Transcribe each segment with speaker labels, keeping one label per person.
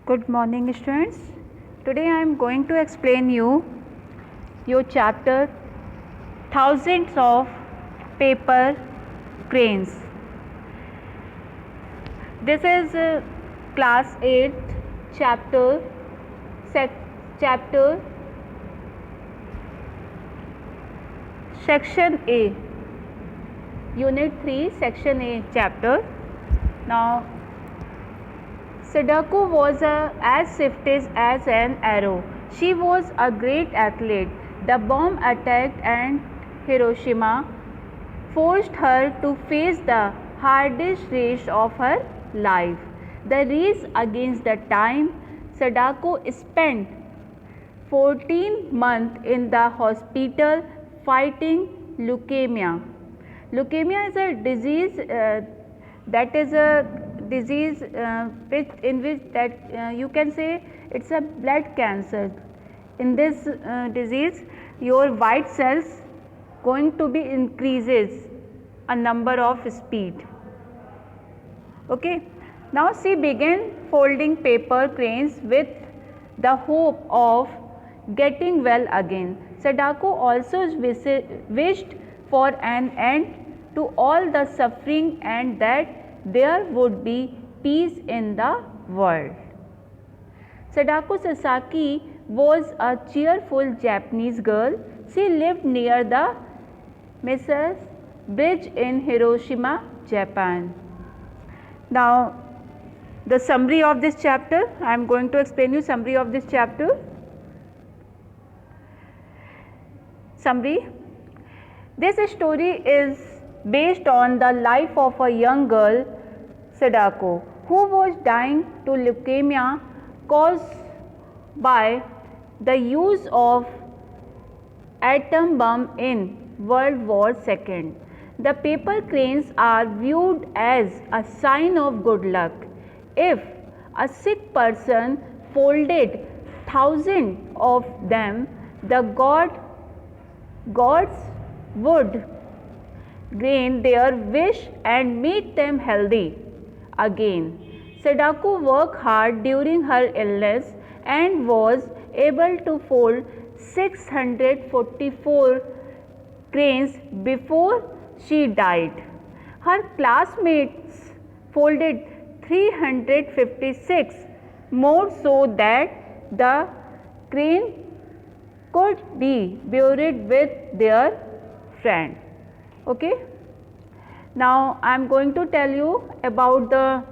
Speaker 1: Good morning students. Today I am going to explain you your chapter thousands of paper cranes. This is class 8th chapter section A, unit 3 section A chapter. Now Sadako was as swift as an arrow. She was a great athlete. The bomb attack at Hiroshima forced her to face the hardest race of her life. The race against the time. Sadako spent 14 months in the hospital fighting leukemia. Leukemia is a disease that is a disease in which you can say it's a blood cancer. In this disease, your white cells going to be increases a number of speed. Okay. Now she began folding paper cranes with the hope of getting well again. Sadako also wished for an end to all the suffering and that there would be peace in the world. Sadako Sasaki was a cheerful Japanese girl. She lived near the Mrs. Bridge in Hiroshima, Japan. Now, the summary of this chapter, I am going to explain you summary of this chapter. Summary. This story is based on the life of a young girl, Sadako, who was dying to leukemia caused by the use of atom bomb in World War II. The paper cranes are viewed as a sign of good luck. If a sick person folded thousands of them, the gods would grant their wish and make them healthy again. Sadako worked hard during her illness and was able to fold 644 cranes before she died. Her classmates folded 356 more so that the crane could be buried with their friend. Okay. Now I am going to tell you about the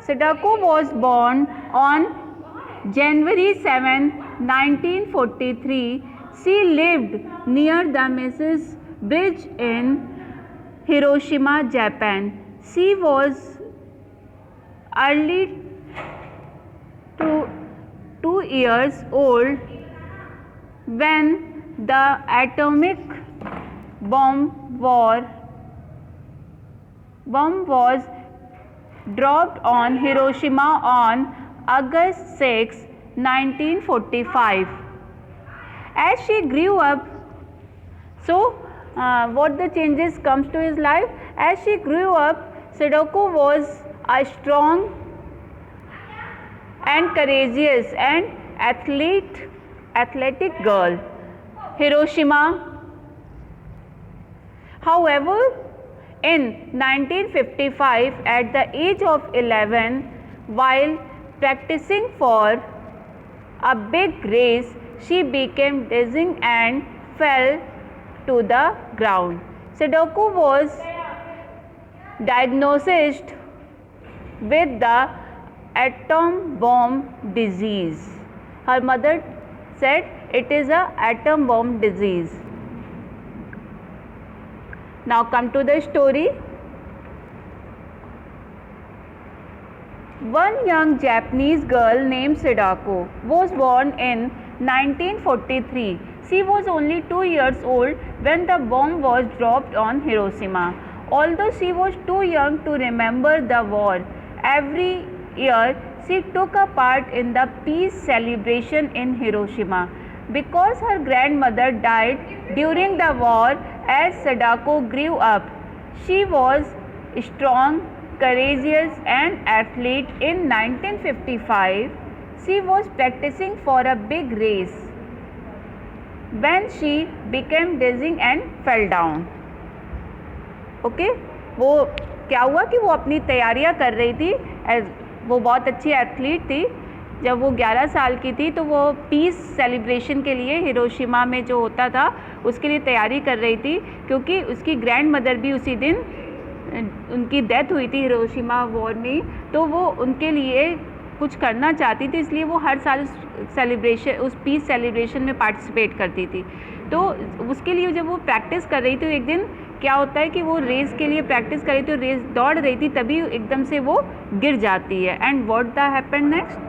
Speaker 1: Sadako was born on January 7, 1943. She lived near the Mrs. Bridge in Hiroshima, Japan. She was early 2 years old when the atomic bomb was dropped on Hiroshima on August 6, 1945. As she grew up, what the changes comes to his life? As she grew up, Sadako was a strong and courageous and athletic girl. Hiroshima. However, in 1955, at the age of 11, while practicing for a big race, she became dizzy and fell to the ground. Sadako was diagnosed with the atom bomb disease. Her mother said it is a atom bomb disease. Now come to the story. One young Japanese girl named Sadako was born in 1943. She was only 2 years old when the bomb was dropped on Hiroshima. Although she was too young to remember the war, every year, she took a part in the peace celebration in Hiroshima. Because her grandmother died during the war, as Sadako grew up, she was strong, courageous, and athlete. In 1955, she was practicing for a big race when she became dizzy and fell down. Okay वो क्या हुआ कि वो अपनी तैयारियां कर रही थी, वो बहुत अच्छी एथलीट थी। जब वो 11 साल की थी तो वो पीस सेलिब्रेशन के लिए हिरोशिमा में जो होता था उसके लिए तैयारी कर रही थी, क्योंकि उसकी ग्रैंड मदर भी उसी दिन उनकी डेथ हुई थी हिरोशिमा वॉर में, तो वो उनके लिए कुछ करना चाहती थी, इसलिए वो हर साल सेलिब्रेशन उस पीस सेलिब्रेशन में पार्टिसिपेट करती थी। तो उसके लिए जब वो प्रैक्टिस कर रही थी, एक दिन क्या होता है कि वो रेस के लिए प्रैक्टिस कर रही थी, रेस दौड़ रही थी, तभी एकदम से वो गिर जाती है। And what the happened next?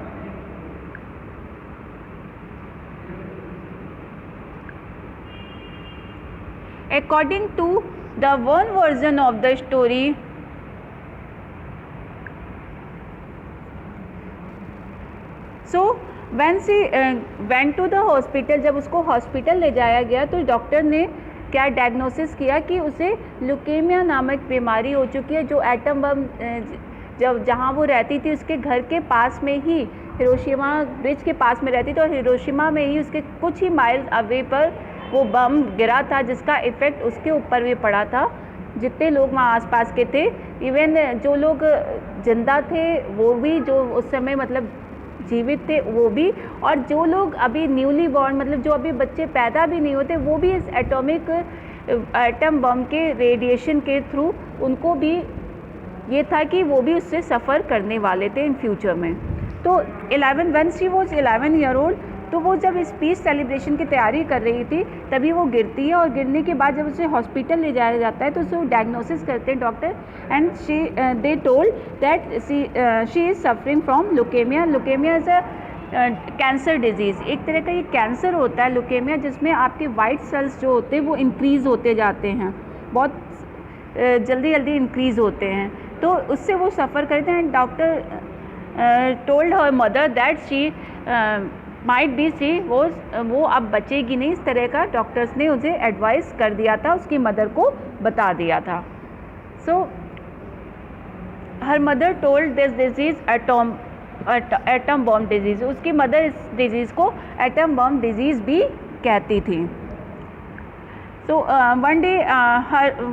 Speaker 1: According to the one version of the story, so when she went to the hospital, जब उसको हॉस्पिटल ले जाया गया तो डॉक्टर ने क्या डायग्नोसिस किया कि उसे ल्यूकेमिया नामक बीमारी हो चुकी है, जो एटम बम जब जहाँ वो रहती थी उसके घर के पास में ही, हिरोशिमा ब्रिज के पास में रहती थी, और हिरोशिमा में ही उसके कुछ ही माइल्स अवे पर वो बम गिरा था, जिसका इफ़ेक्ट उसके ऊपर भी पड़ा था। जितने लोग वहाँ आसपास के थे, इवन जो लोग जिंदा थे वो भी, जो उस समय मतलब जीवित थे वो भी, और जो लोग अभी न्यूली बॉर्न मतलब जो अभी बच्चे पैदा भी नहीं होते वो भी इस एटम बम के रेडिएशन के थ्रू उनको भी ये था कि वो भी उससे सफ़र करने वाले थे इन फ्यूचर में। तो 11 one she was 11 year old, तो वो जब इस पीस सेलिब्रेशन की तैयारी कर रही थी तभी वो गिरती है, और गिरने के बाद जब उसे हॉस्पिटल ले जाया जाता है तो उसे डायग्नोसिस करते हैं doctor, and they told that she is suffering from leukaemia. Leukaemia is a cancer disease, एक तरह का ये कैंसर होता है ल्यूकेमिया, जिसमें आपके वाइट सेल्स जो होते हैं वो इंक्रीज़ होते जाते हैं, बहुत जल्दी जल्दी इंक्रीज़ होते हैं, तो उससे वो सफ़र करते हैं। Doctor told her mother that she might be सी वो अब बचेगी नहीं, इस तरह का डॉक्टर्स ने उसे एडवाइस कर दिया था, उसकी मदर को बता दिया था। So her mother told this disease atom bomb disease, उसकी मदर इस डिजीज़ को एटम बॉम्ब डिजीज़ भी कहती थी। So one day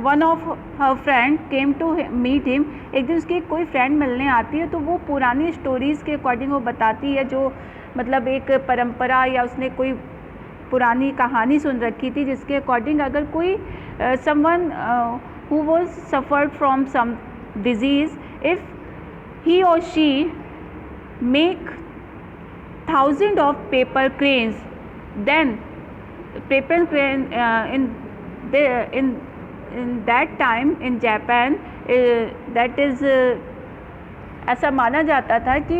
Speaker 1: one of her friend came to meet him, एक दिन उसकी कोई फ्रेंड मिलने आती है, तो वो पुरानी स्टोरीज़ के अकॉर्डिंग वो बताती है, जो मतलब एक परंपरा या उसने कोई पुरानी कहानी सुन रखी थी, जिसके अकॉर्डिंग अगर कोई someone who was suffered from some disease, if he और she make 1000 of paper cranes, then paper crane in that time in Japan, that is ऐसा माना जाता था कि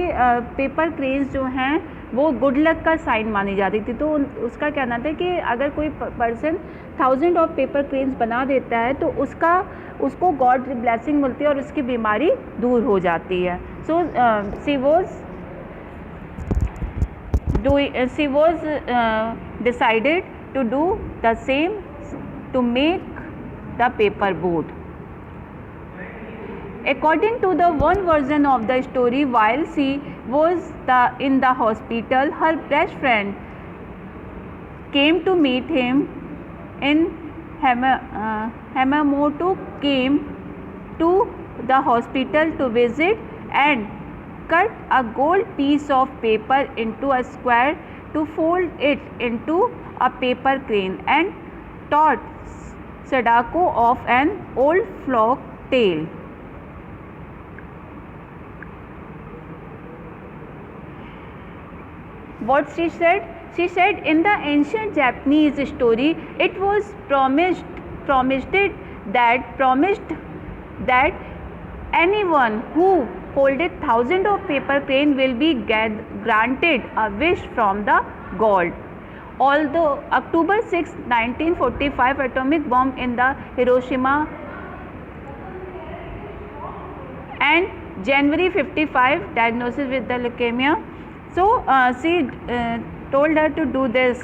Speaker 1: पेपर क्रेन्स जो हैं वो गुड लक का साइन मानी जाती थी। तो उसका कहना था कि अगर कोई पर्सन 1000 ऑफ पेपर क्रेन्स बना देता है तो उसको गॉड ब्लेसिंग मिलती है और उसकी बीमारी दूर हो जाती है। सो she was decided to do the same, to make the paper boat. According to the one version of the story, while she was in the hospital, her best friend came to meet him in Hamamoto, came to the hospital to visit and cut a gold piece of paper into a square to fold it into a paper crane and taught Sadako of an old folk tale. What she said? She said, in the ancient Japanese story, it was promised that anyone who holdeth 1000 of paper crane will be granted a wish from the god. Although October 6, 1945, atomic bomb in the Hiroshima and January 55, diagnosis with the leukemia. So she told her to do this.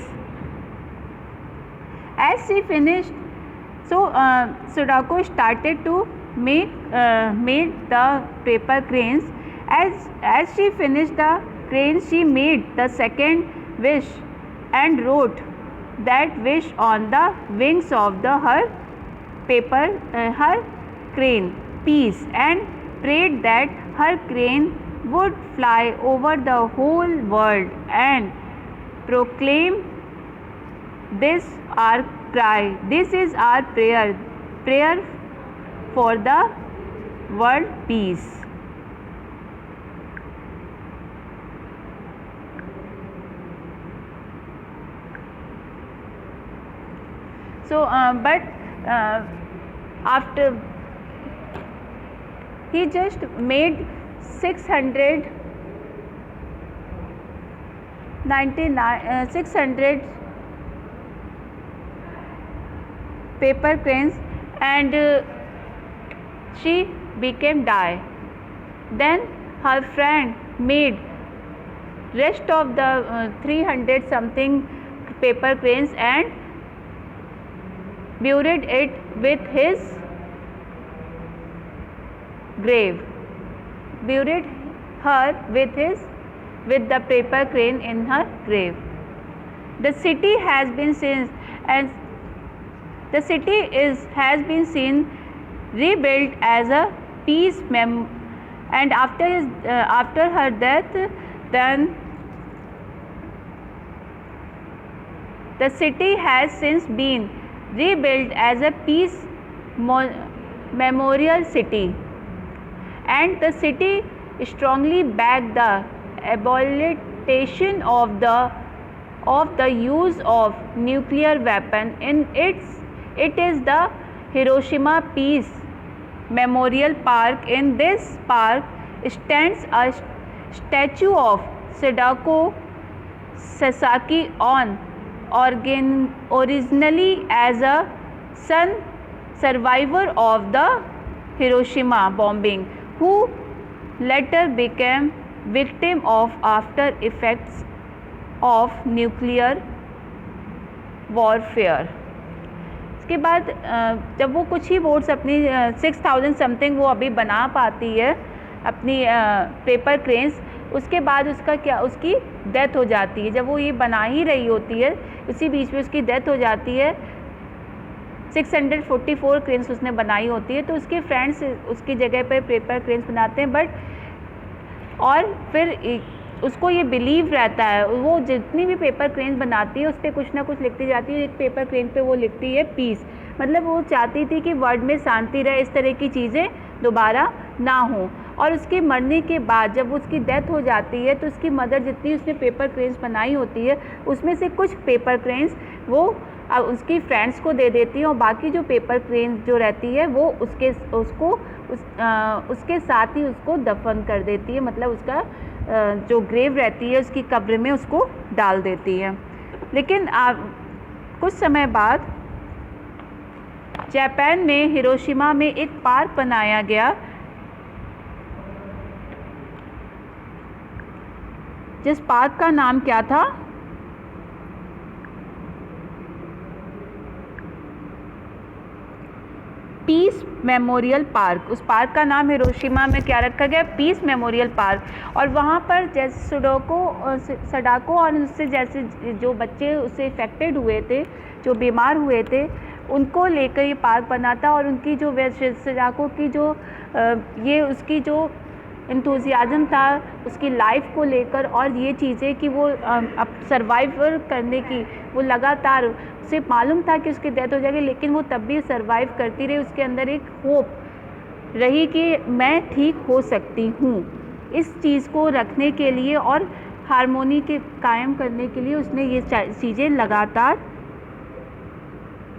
Speaker 1: As she finished, so Sadako started to make the paper cranes. As she finished the crane, she made the second wish and wrote that wish on the wings of her crane piece, and prayed that her crane would fly over the whole world and proclaim, "This our cry, this is our prayer for the world peace." So after he just made 600 paper cranes, and she became die. Then her friend made rest of the 300 something paper cranes and buried it with his grave, buried her with the paper crane in her grave. The city has been seen rebuilt as a peace and after her death, then the city has since been rebuilt as a peace memorial city, and the city strongly backed the abolition of the use of nuclear weapon. It is the Hiroshima Peace Memorial Park. In this park stands a statue of Sadako Sasaki originally as a survivor of the Hiroshima bombing, who later became victim of after effects of nuclear warfare. इसके बाद जब वो कुछ ही boats अपनी 6000 something वो अभी बना पाती है अपनी पेपर क्रेन्स, उसके बाद उसकी डेथ हो जाती है। जब वो ये बना ही रही होती है, उसी बीच में उसकी डेथ हो जाती है। 644 क्रेन्स उसने बनाई होती है, तो उसके फ्रेंड्स उसकी जगह पर पेपर क्रेन्स बनाते हैं, और फिर उसको ये बिलीव रहता है, वो जितनी भी पेपर क्रेन्स बनाती है उस पर कुछ ना कुछ लिखती जाती है। एक पेपर क्रेन पे वो लिखती है पीस, मतलब वो चाहती थी कि वर्ल्ड में शांति रहे, इस तरह की चीज़ें दोबारा ना हो। और उसके मरने के बाद जब उसकी डेथ हो जाती है, तो उसकी मदर जितनी उसने पेपर क्रेन्स बनाई होती है, उसमें से कुछ पेपर क्रेन्स वो उसकी फ्रेंड्स को दे देती है, और बाकी जो पेपर क्रेन्स जो रहती है वो उसके साथ ही उसको दफन कर देती है, मतलब उसका जो ग्रेव रहती है उसकी कब्र में उसको डाल देती है। लेकिन कुछ समय बाद जापान में हिरोशिमा में एक पार्क बनाया गया, जिस पार्क का नाम क्या था? Peace memorial park. उस पार्क का नाम हिरोशिमा में क्या रखा गया? Peace memorial park. और वहाँ पर जैसे सडाको और उससे जैसे जो बच्चे उससे इफ़ेक्टेड हुए थे, जो बीमार हुए थे, उनको लेकर ये पार्क बना था। और उनकी जो सडाको की जो ये उसकी जो इंथुजियाज़म था उसकी लाइफ को लेकर, और ये चीज़ें कि वो अब सर्वाइव करने की, वो लगातार उसे मालूम था कि उसकी डेथ हो जाएगी, लेकिन वो तब भी सर्वाइव करती रही। उसके अंदर एक होप रही कि मैं ठीक हो सकती हूँ। इस चीज़ को रखने के लिए और हारमोनी के कायम करने के लिए उसने ये चीज़ें लगातार,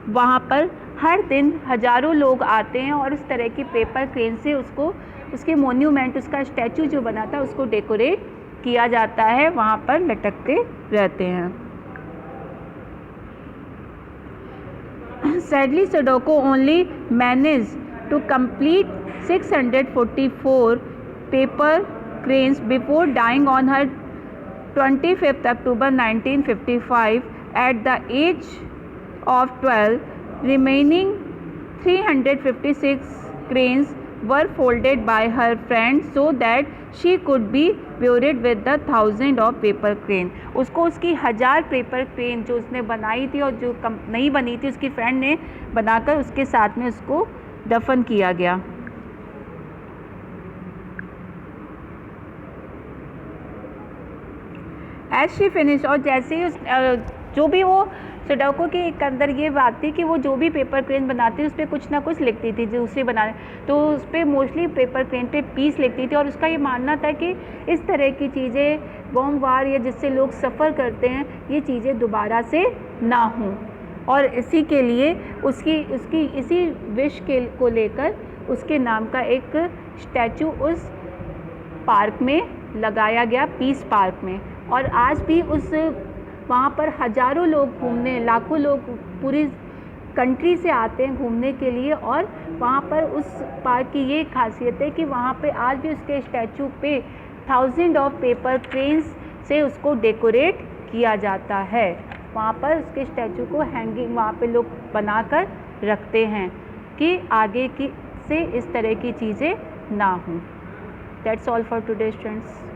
Speaker 1: वहाँ पर हर दिन हज़ारों लोग आते हैं और इस तरह की पेपर क्रेन से उसके मोन्यूमेंट, उसका स्टैचू जो बना था उसको डेकोरेट किया जाता है, वहाँ पर लटकते रहते हैं। Sadly, Sadako only managed to complete 644 paper cranes before dying on her 25th October 1955 at the age of 12. Remaining 356 cranes were folded by her friends so that she could be buried with the 1000 of paper crane. उसको उसकी 1000 paper crane जो उसने बनाई थी और जो नहीं बनी थी उसकी फ्रेंड ने बनाकर उसके साथ में उसको दफन किया गया. As she finished, और जैसे ही जो भी वो सुडोकू के एक अंदर ये बात थी कि वो जो भी पेपर क्रेन बनाती थी उस पर कुछ ना कुछ लिखती थी दूसरी बनाने, तो उस पर मोस्टली पेपर क्रेन पे पीस लिखती थी और उसका ये मानना था कि इस तरह की चीज़ें बॉम्ब वार या जिससे लोग सफ़र करते हैं ये चीज़ें दोबारा से ना हों. और इसी के लिए उसकी इसी विश को लेकर उसके नाम का एक स्टैचू उस पार्क में लगाया गया, पीस पार्क में. और आज भी वहाँ पर हज़ारों लोग घूमने, लाखों लोग पूरी कंट्री से आते हैं घूमने के लिए. और वहाँ पर उस पार्क की ये खासियत है कि वहाँ पे आज भी उसके स्टैचू पे 1000 ऑफ पेपर क्रेन्स से उसको डेकोरेट किया जाता है. वहाँ पर उसके स्टैचू को हैंगिंग वहाँ पे लोग बनाकर रखते हैं कि आगे की से इस तरह की चीज़ें ना हों. That's all for today students.